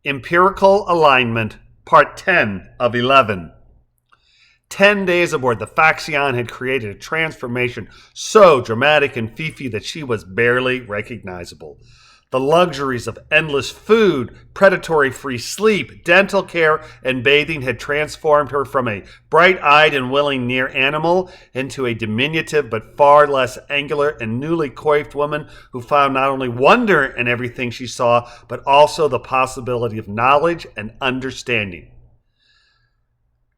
Empirical Alignment, Part 10 of 11. 10 days aboard the Faxion had created a transformation so dramatic in Fifi that she was barely recognizable. The luxuries of endless food, predatory-free sleep, dental care, and bathing had transformed her from a bright-eyed and willing near animal into a diminutive but far less angular and newly coiffed woman who found not only wonder in everything she saw, but also the possibility of knowledge and understanding.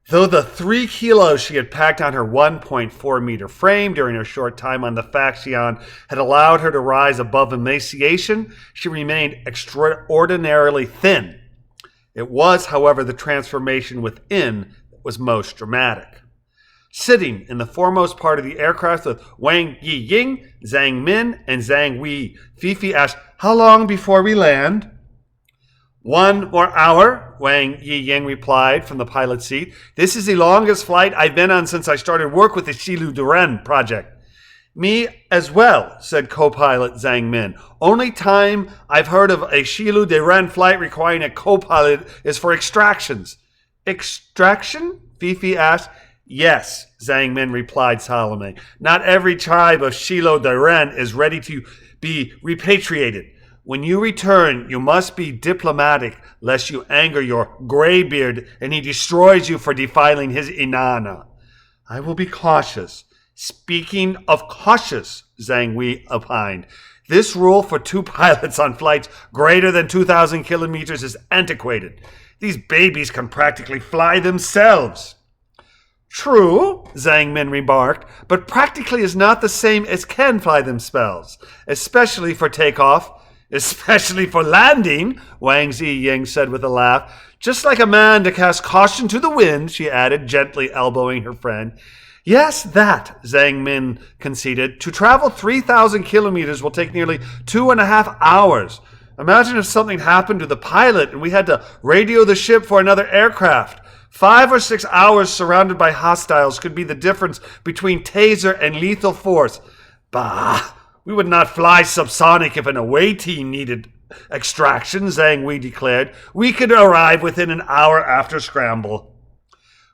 Though the 3 kilos she had packed on her 1.4 meter frame during her short time on the Faxion had allowed her to rise above emaciation, she remained extraordinarily thin. It was, however, the transformation within that was most dramatic. Sitting in the foremost part of the aircraft with Wang Yiying, Zhang Min, and Zhang Wei, Fifi asked, "How long before we land?" "1 more hour," Wang Yiying replied from the pilot's seat. "This is the longest flight I've been on since I started work with the Xilu Duren project." "Me as well," said co-pilot Zhang Min. "Only time I've heard of a Xilu Duren flight requiring a co-pilot is for extractions." "Extraction?" Fifi asked. "Yes," Zhang Min replied solemnly. "Not every tribe of Xilu Duren is ready to be repatriated. When you return, you must be diplomatic, lest you anger your graybeard and he destroys you for defiling his inanna." "I will be cautious." "Speaking of cautious," Zhang Wei opined, "this rule for 2 pilots on flights greater than 2,000 kilometers is antiquated. These babies can practically fly themselves." "True," Zhang Min remarked, "but practically is not the same as can fly themselves, especially for takeoff. Especially for landing," Wang Ziying said with a laugh. "Just like a man to cast caution to the wind," she added, gently elbowing her friend. "Yes, that," Zhang Min conceded. "To travel 3,000 kilometers will take nearly 2.5 hours. Imagine if something happened to the pilot and we had to radio the ship for another aircraft. 5 or 6 hours surrounded by hostiles could be the difference between taser and lethal force." "Bah! We would not fly subsonic if an away team needed extraction," Zhang Wei declared. "We could arrive within an hour after scramble."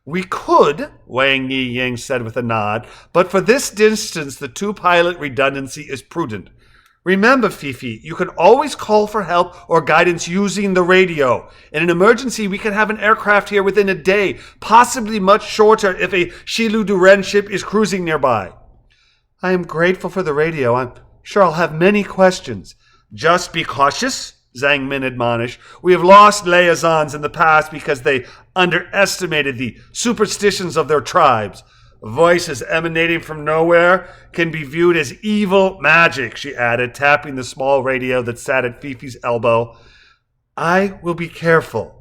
"We could," Wang Yiying said with a nod, "but for this distance the 2-pilot redundancy is prudent. Remember, Fifi, you can always call for help or guidance using the radio. In an emergency, we can have an aircraft here within a day, possibly much shorter if a Xilu Duren ship is cruising nearby." "I am grateful for the radio. I'm sure I'll have many questions." "Just be cautious," Zhang Min admonished. "We have lost liaisons in the past because they underestimated the superstitions of their tribes. Voices emanating from nowhere can be viewed as evil magic," she added, tapping the small radio that sat at Fifi's elbow. "I will be careful,"